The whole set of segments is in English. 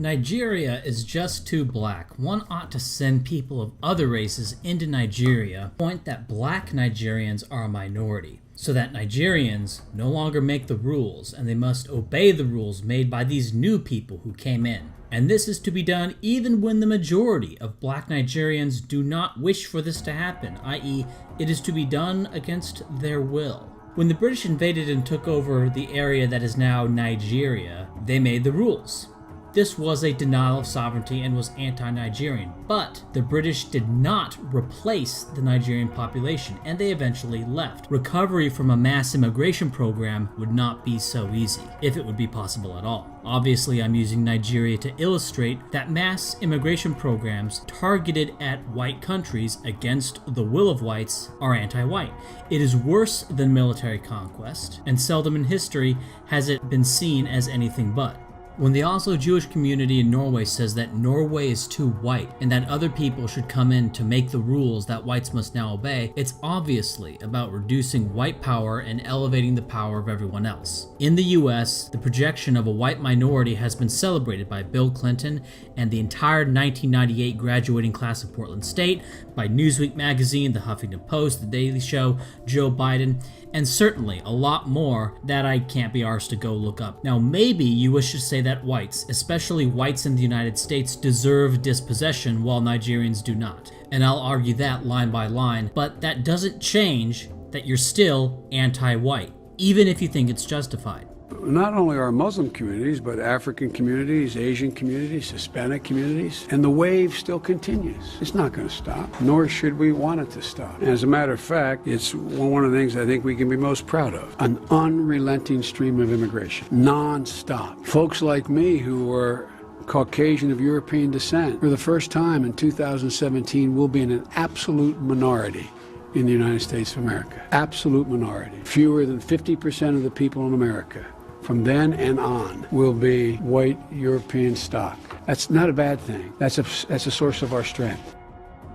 Nigeria is just too black. One ought to send people of other races into Nigeria, point that black Nigerians are a minority, so that Nigerians no longer make the rules and they must obey the rules made by these new people who came in. And this is to be done even when the majority of black Nigerians do not wish for this to happen, i.e., it is to be done against their will. When the British invaded and took over the area that is now Nigeria, they made the rules. This was a denial of sovereignty and was anti-Nigerian, but the British did not replace the Nigerian population, and they eventually left. Recovery from a mass immigration program would not be so easy, if it would be possible at all. Obviously, I'm using Nigeria to illustrate that mass immigration programs targeted at white countries against the will of whites are anti-white. It is worse than military conquest, and seldom in history has it been seen as anything but. When the Oslo Jewish community in Norway says that Norway is too white and that other people should come in to make the rules that whites must now obey, it's obviously about reducing white power and elevating the power of everyone else. In the US, the projection of a white minority has been celebrated by Bill Clinton and the entire 1998 graduating class of Portland State, by Newsweek magazine, the Huffington Post, the Daily Show, Joe Biden, and certainly a lot more that I can't be arsed to go look up. Now, maybe you wish to say that whites, especially whites in the United States, deserve dispossession while Nigerians do not. And I'll argue that line by line, but that doesn't change that you're still anti-white, even if you think it's justified. Not only our Muslim communities, but African communities, Asian communities, Hispanic communities, and the wave still continues. It's not going to stop, nor should we want it to stop. And as a matter of fact, it's one of the things I think we can be most proud of. An unrelenting stream of immigration, non-stop. Folks like me who were Caucasian of European descent, for the first time in 2017, will be in an absolute minority in the United States of America. Absolute minority. Fewer than 50% of the people in America from then and on will be white European stock. That's not a bad thing. That's a source of our strength.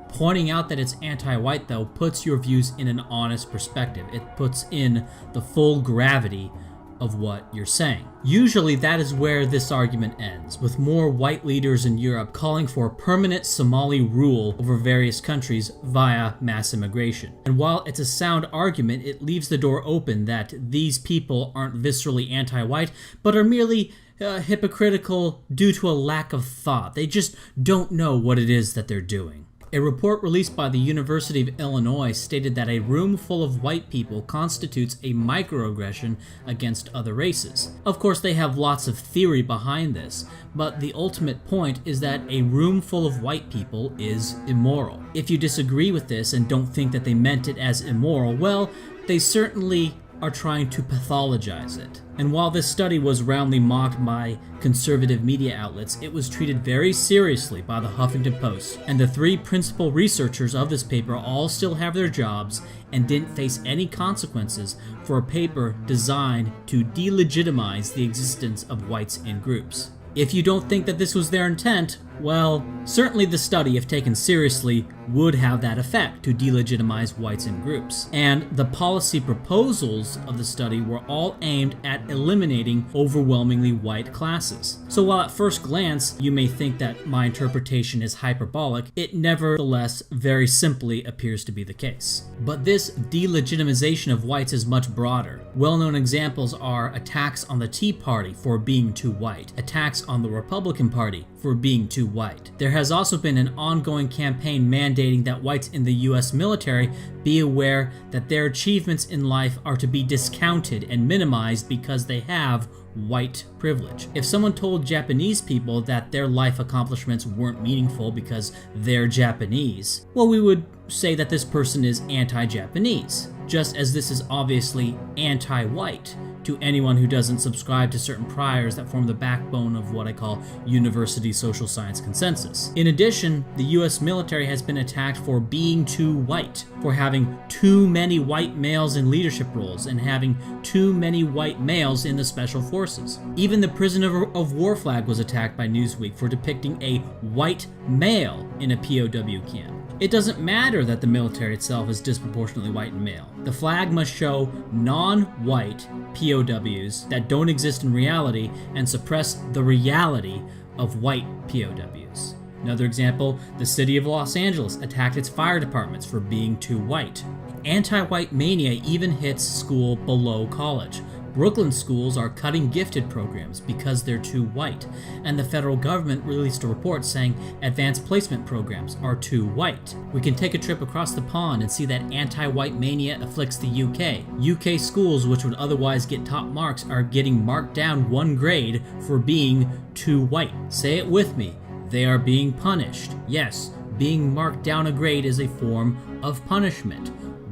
Pointing out that it's anti-white, though, puts your views in an honest perspective. It puts in the full gravity of what you're saying. Usually that is where this argument ends, with more white leaders in Europe calling for permanent Somali rule over various countries via mass immigration. And while it's a sound argument, it leaves the door open that these people aren't viscerally anti-white, but are merely hypocritical due to a lack of thought. They just don't know what it is that they're doing. A report released by the University of Illinois stated that a room full of white people constitutes a microaggression against other races. Of course, they have lots of theory behind this, but the ultimate point is that a room full of white people is immoral. If you disagree with this and don't think that they meant it as immoral, well, they certainly are trying to pathologize it. And while this study was roundly mocked by conservative media outlets, it was treated very seriously by the Huffington Post. And the three principal researchers of this paper all still have their jobs and didn't face any consequences for a paper designed to delegitimize the existence of whites in groups. If you don't think that this was their intent, well, certainly the study, if taken seriously, would have that effect to delegitimize whites in groups. And the policy proposals of the study were all aimed at eliminating overwhelmingly white classes. So while at first glance you may think that my interpretation is hyperbolic, it nevertheless very simply appears to be the case. But this delegitimization of whites is much broader. Well-known examples are attacks on the Tea Party for being too white, attacks on the Republican Party for being too white. There has also been an ongoing campaign mandating that whites in the US military be aware that their achievements in life are to be discounted and minimized because they have white privilege. If someone told Japanese people that their life accomplishments weren't meaningful because they're Japanese, well, we would say that this person is anti-Japanese, just as this is obviously anti-white to anyone who doesn't subscribe to certain priors that form the backbone of what I call university social science consensus. In addition, the US military has been attacked for being too white, for having too many white males in leadership roles and having too many white males in the special forces. Even the prisoner of war flag was attacked by Newsweek for depicting a white male in a POW camp. It doesn't matter that the military itself is disproportionately white and male. The flag must show non-white POWs that don't exist in reality and suppress the reality of white POWs. Another example, the city of Los Angeles attacked its fire departments for being too white. Anti-white mania even hits school below college. Brooklyn schools are cutting gifted programs because they're too white, and the federal government released a report saying advanced placement programs are too white. We can take a trip across the pond and see that anti-white mania afflicts the UK. UK schools, which would otherwise get top marks, are getting marked down 1 grade for being too white. Say it with me. They are being punished. Yes, being marked down a grade is a form of punishment.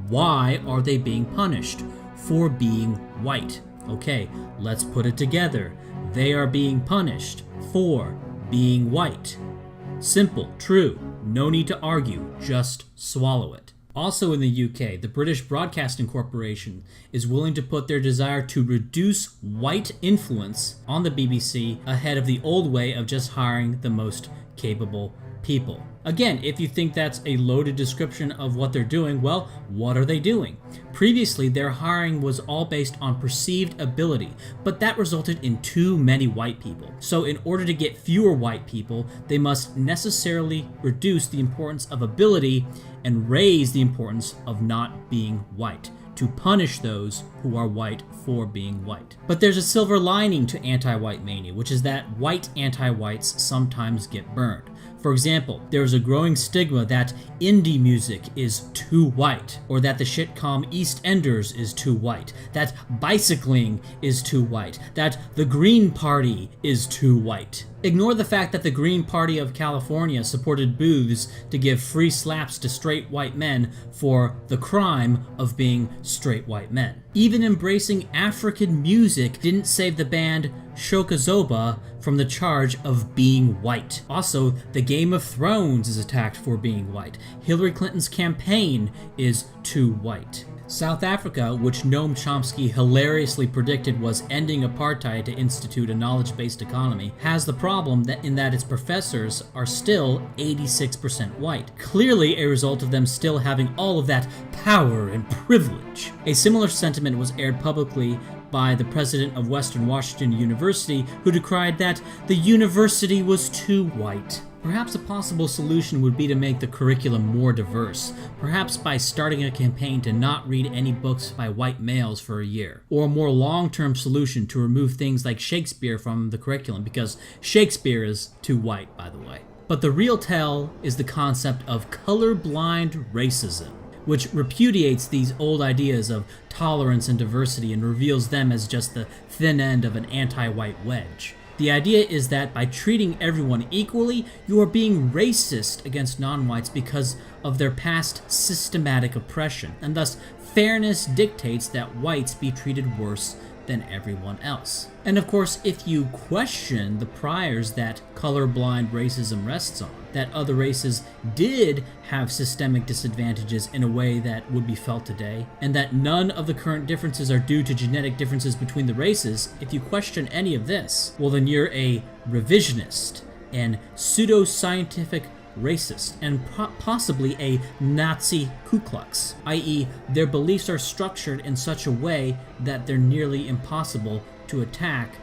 Why are they being punished? For being white. Okay, let's put it together. They are being punished for being white. Simple, true, no need to argue, just swallow it. Also in the UK, the British Broadcasting Corporation is willing to put their desire to reduce white influence on the BBC ahead of the old way of just hiring the most capable people. Again, if you think that's a loaded description of what they're doing, well, what are they doing? Previously, their hiring was all based on perceived ability, but that resulted in too many white people. So in order to get fewer white people, they must necessarily reduce the importance of ability and raise the importance of not being white, to punish those who are white for being white. But there's a silver lining to anti-white mania, which is that white anti-whites sometimes get burned. For example, there is a growing stigma that indie music is too white, or that the shitcom EastEnders is too white, that bicycling is too white, that the Green Party is too white. Ignore the fact that the Green Party of California supported booths to give free slaps to straight white men for the crime of being straight white men. Even embracing African music didn't save the band Shokazoba from the charge of being white. Also, the Game of Thrones is attacked for being white. Hillary Clinton's campaign is too white. South Africa, which Noam Chomsky hilariously predicted was ending apartheid to institute a knowledge-based economy, has the problem that its professors are still 86% white, clearly a result of them still having all of that power and privilege. A similar sentiment was aired publicly by the president of Western Washington University, who decried that the university was too white. Perhaps a possible solution would be to make the curriculum more diverse, perhaps by starting a campaign to not read any books by white males for a year, or a more long-term solution to remove things like Shakespeare from the curriculum, because Shakespeare is too white, by the way. But the real tell is the concept of colorblind racism, which repudiates these old ideas of tolerance and diversity and reveals them as just the thin end of an anti-white wedge. The idea is that by treating everyone equally, you are being racist against non-whites because of their past systematic oppression, and thus fairness dictates that whites be treated worse than everyone else. And of course, if you question the priors that colorblind racism rests on, that other races did have systemic disadvantages in a way that would be felt today, and that none of the current differences are due to genetic differences between the races, if you question any of this, well then you're a revisionist and pseudo-scientific racist, and possibly a Nazi Ku Klux, i.e. their beliefs are structured in such a way that they're nearly impossible to attack,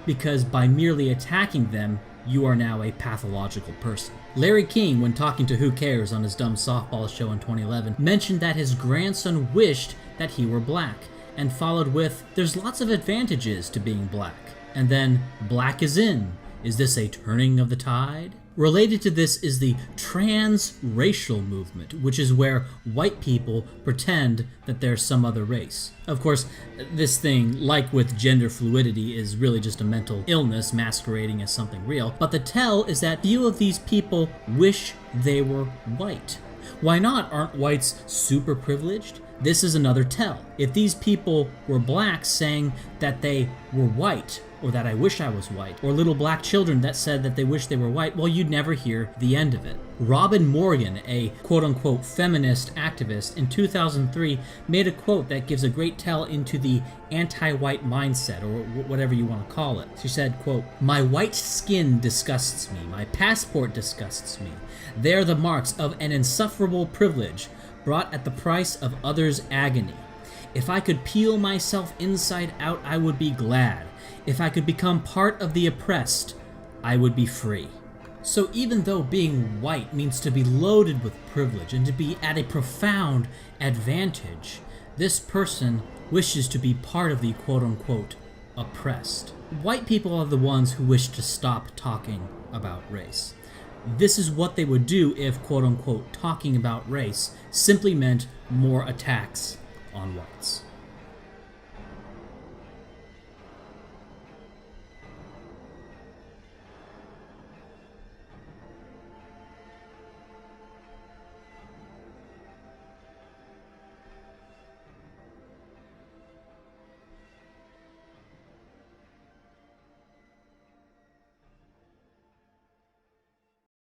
because by merely attacking them, you are now a pathological person. Larry King, when talking to Who Cares on his dumb softball show in 2011, mentioned that his grandson wished that he were black, and followed with, "There's lots of advantages to being black." And then, "Black is in. Is this a turning of the tide?" Related to this is the transracial movement, which is where white people pretend that they're some other race. Of course, this thing, like with gender fluidity, is really just a mental illness masquerading as something real, but the tell is that few of these people wish they were white. Why not? Aren't whites super privileged? This is another tell. If these people were black saying that they were white, or that I wish I was white, or little black children that said that they wish they were white, well, you'd never hear the end of it. Robin Morgan, a quote-unquote feminist activist, in 2003 made a quote that gives a great tell into the anti-white mindset, or whatever you want to call it. She said, quote, "My white skin disgusts me. My passport disgusts me. They are the marks of an insufferable privilege brought at the price of others' agony. If I could peel myself inside out, I would be glad. If I could become part of the oppressed, I would be free. So even though being white means to be loaded with privilege and to be at a profound advantage, this person wishes to be part of the quote-unquote oppressed. White people are the ones who wish to stop talking about race. This is what they would do if quote-unquote talking about race simply meant more attacks on whites.